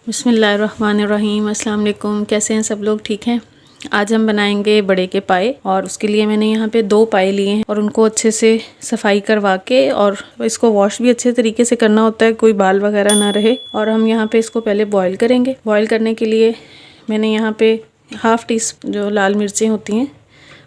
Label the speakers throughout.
Speaker 1: बिस्मिल्लाहिर्रहमानिर्रहीम। अस्सलाम वालेकुम। कैसे हैं सब लोग? ठीक हैं। आज हम बनाएंगे बड़े के पाए और उसके लिए मैंने यहाँ पे 2 पाए लिए हैं और उनको अच्छे से सफाई करवा के और इसको वॉश भी अच्छे तरीके से करना होता है, कोई बाल वगैरह ना रहे। और हम यहाँ पे इसको पहले बॉईल करेंगे। बॉईल करने के लिए मैंने यहाँ पे हाफ़ टी स्पून जो लाल मिर्चें होती हैं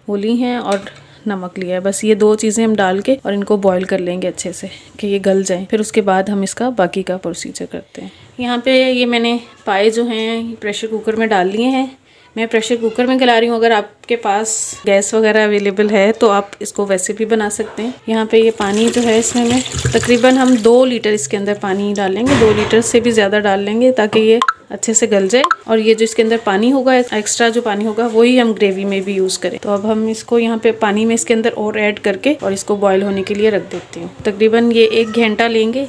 Speaker 1: वो ली हैं और नमक लिया है। बस ये 2 चीज़ें हम डाल के और इनको बॉईल कर लेंगे अच्छे से कि ये गल जाएं। फिर उसके बाद हम इसका बाकी का प्रोसीजर करते हैं। यहाँ पे ये मैंने पाए जो हैं प्रेशर कुकर में डाल लिए हैं। मैं प्रेशर कुकर में गला रही हूँ। अगर आपके पास गैस वगैरह अवेलेबल है तो आप इसको वैसे भी बना सकते हैं। यहाँ पे ये पानी जो है इसमें मैं तकरीबन हम 2 लीटर इसके अंदर पानी डालेंगे। 2 लीटर से भी ज़्यादा डाल लेंगे ताकि ये अच्छे से गल जाए। और ये जो इसके अंदर पानी होगा, एक्स्ट्रा जो पानी होगा वही हम ग्रेवी में भी यूज़ करें। तो अब हम इसको यहाँ पे पानी में इसके अंदर और ऐड करके और इसको बॉयल होने के लिए रख देती हूँ। तकरीबन ये 1 घंटा लेंगे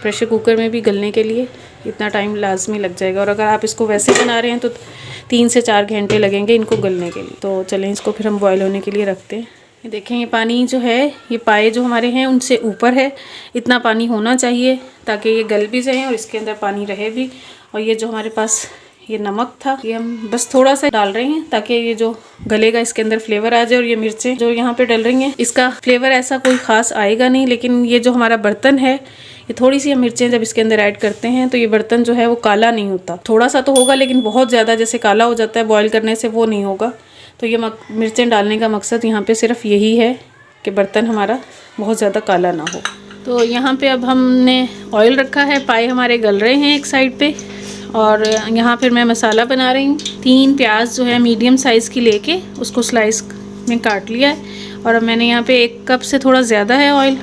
Speaker 1: प्रेशर कुकर में भी गलने के लिए, इतना टाइम लाजमी लग जाएगा। और अगर आप इसको वैसे बना रहे हैं तो 3 से 4 घंटे लगेंगे इनको गलने के लिए। तो चलें इसको फिर हम बॉयल होने के लिए रखते हैं। ये देखें, ये पानी जो है, ये पाए जो हमारे हैं उनसे ऊपर है। इतना पानी होना चाहिए ताकि ये गल भी जाए और इसके अंदर पानी रहे भी। और ये जो हमारे पास ये नमक था, ये हम बस थोड़ा सा डाल रहे हैं ताकि ये जो गलेगा इसके अंदर फ्लेवर आ जाए। और ये मिर्चें जो यहाँ पे डल रही हैं, इसका फ्लेवर ऐसा कोई ख़ास आएगा नहीं, लेकिन ये जो हमारा बर्तन है, ये थोड़ी सी हम मिर्चें जब इसके अंदर ऐड करते हैं तो ये बर्तन जो है वो काला नहीं होता। थोड़ा सा तो होगा लेकिन बहुत ज़्यादा जैसे काला हो जाता है बॉयल करने से, वो नहीं होगा। तो ये मिर्चें डालने का मकसद यहाँ पे सिर्फ यही है कि बर्तन हमारा बहुत ज़्यादा काला ना हो। तो यहाँ पे अब हमने ऑयल रखा है, पाए हमारे गल रहे हैं एक साइड पे। और यहाँ फिर मैं मसाला बना रही हूँ। 3 प्याज जो है मीडियम साइज़ की लेके उसको स्लाइस में काट लिया है। और अब मैंने यहाँ पे 1 कप से थोड़ा ज़्यादा है ऑयल,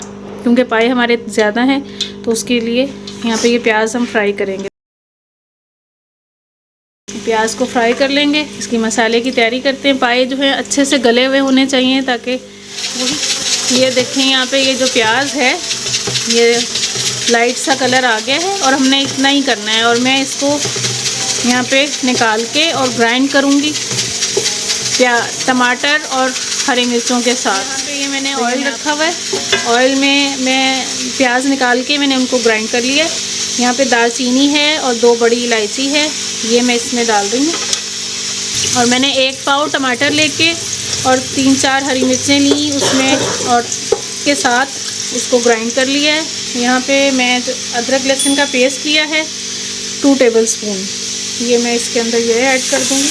Speaker 1: क्योंकि पाए हमारे ज़्यादा हैं तो उसके लिए यहाँ पे ये प्याज हम फ्राई करेंगे। प्याज को फ्राई कर लेंगे, इसकी मसाले की तैयारी करते हैं। पाए जो है अच्छे से गले हुए होने चाहिए ताकि ये देखें, यहाँ पे ये जो प्याज है ये लाइट सा कलर आ गया है और हमने इतना ही करना है। और मैं इसको यहाँ पे निकाल के और ग्राइंड करूँगी टमाटर और हरी मिर्चों के साथ। यहाँ पे ये मैंने ऑयल रखा हुआ है, ऑयल में मैं प्याज निकाल के मैंने उनको ग्राइंड कर लिया है। यहाँ पे दालचीनी है और 2 बड़ी इलायची है, ये मैं इसमें डाल रही हूँ। और मैंने 1 पाव टमाटर लेके और 3-4 हरी मिर्चें ली उसमें और के साथ इसको ग्राइंड कर लिया है। यहाँ पे मैं अदरक लहसुन का पेस्ट लिया है 2 टेबलस्पून, ये मैं इसके अंदर ये ऐड कर दूँगी।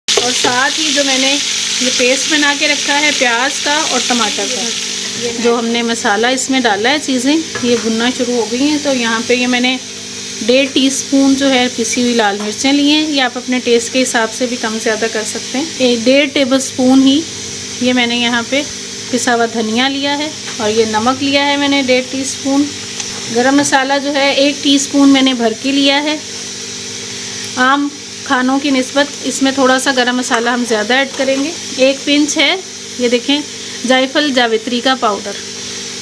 Speaker 1: और साथ ही जो मैंने ये पेस्ट बना के रखा है प्याज का और टमाटर का, जो हमने मसाला इसमें डाला है, चीज़ें ये भुनना शुरू हो गई हैं। तो यहाँ पे ये मैंने 1.5 टीस्पून जो है पिसी हुई लाल मिर्चें ली हैं। ये आप अपने टेस्ट के हिसाब से भी कम ज़्यादा कर सकते हैं। 1.5 टेबलस्पून ही ये मैंने यहाँ पे पिसा हुआ धनिया लिया है। और ये नमक लिया है मैंने 1.5 टीस्पून। गरम मसाला जो है 1 टीस्पून मैंने भर के लिया है। आम खानों की निस्बत इसमें थोड़ा सा गरम मसाला हम ज़्यादा ऐड करेंगे। 1 पिंच है, ये देखें, जायफल जावित्री का पाउडर।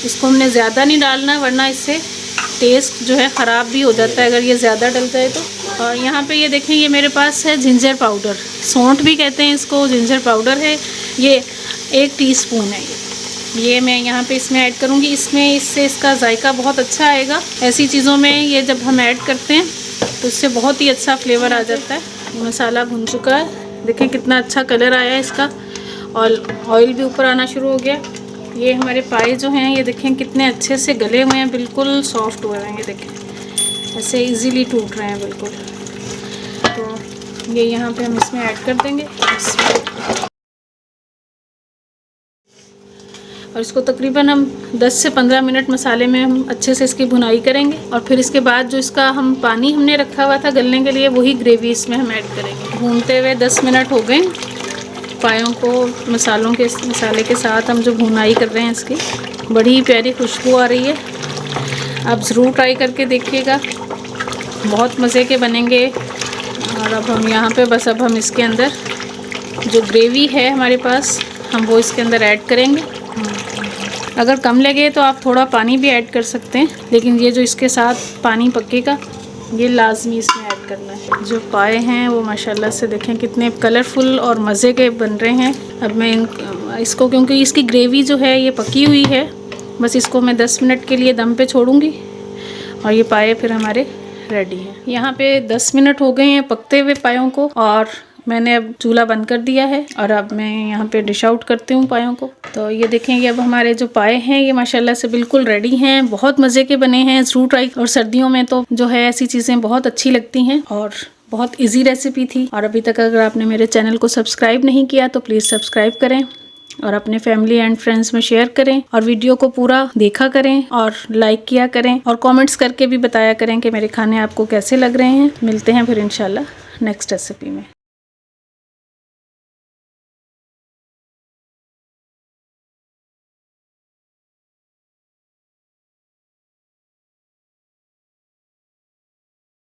Speaker 1: इसको हमने ज़्यादा नहीं डालना वरना इससे टेस्ट जो है ख़राब भी हो जाता है अगर ये ज़्यादा डल जाए तो। और यहाँ पे ये देखें, ये मेरे पास है जिंजर पाउडर, सौंठ भी कहते हैं इसको, जिंजर पाउडर है, ये 1 टीस्पून है। ये मैं यहाँ पे इसमें ऐड करूँगी। इससे इसका जायका बहुत अच्छा आएगा। ऐसी चीज़ों में ये जब हम ऐड करते हैं तो इससे बहुत ही अच्छा फ्लेवर आ जाता है। मसाला भुन चुका है, देखें कितना अच्छा कलर आया है इसका और ऑयल भी ऊपर आना शुरू हो गया। ये हमारे पाए जो हैं ये देखें कितने अच्छे से गले हुए हैं, बिल्कुल सॉफ्ट हुए हैं। ये देखें ऐसे इजीली टूट रहे हैं बिल्कुल। तो ये यहाँ पे हम इसमें ऐड कर देंगे और इसको तकरीबन हम 10 से 15 मिनट मसाले में हम अच्छे से इसकी भुनाई करेंगे। और फिर इसके बाद जो इसका हम पानी हमने रखा हुआ था गलने के लिए, वही ग्रेवी इसमें हम ऐड करेंगे। भूनते हुए 10 मिनट हो गए। पायों को मसाले के साथ हम जो भुनाई कर रहे हैं इसकी बड़ी प्यारी खुशबू आ रही है। आप ज़रूर ट्राई करके देखिएगा, बहुत मज़े के बनेंगे। और अब हम यहाँ पे बस अब हम इसके अंदर जो ग्रेवी है हमारे पास, हम वो इसके अंदर ऐड करेंगे। अगर कम लगे तो आप थोड़ा पानी भी ऐड कर सकते हैं, लेकिन ये जो इसके साथ पानी पकेगा ये लाजमी इसमें ऐड करना है। जो पाए हैं वो माशाल्लाह से देखें कितने कलरफुल और मज़े के बन रहे हैं। अब मैं इसको, क्योंकि इसकी ग्रेवी जो है ये पकी हुई है बस इसको मैं 10 मिनट के लिए दम पे छोड़ूंगी और ये पाए फिर हमारे रेडी हैं। यहाँ पे 10 मिनट हो गए हैं पकते हुए पायों को और मैंने अब चूल्हा बंद कर दिया है और अब मैं यहाँ पे डिश आउट करती हूँ पायों को। तो ये देखेंगे अब हमारे जो पाए हैं ये माशाल्लाह से बिल्कुल रेडी हैं। बहुत मज़े के बने हैं, ज़रूर ट्राई। और सर्दियों में तो जो है ऐसी चीज़ें बहुत अच्छी लगती हैं और बहुत ईजी रेसिपी थी। और अभी तक अगर आपने मेरे चैनल को सब्सक्राइब नहीं किया तो प्लीज़ सब्सक्राइब करें और अपने फैमिली एंड फ्रेंड्स में शेयर करें और वीडियो को पूरा देखा करें और लाइक किया करें और कमेंट्स करके भी बताया करें कि मेरे खाने आपको कैसे लग रहे हैं। मिलते हैं फिर इंशाल्लाह नेक्स्ट रेसिपी में।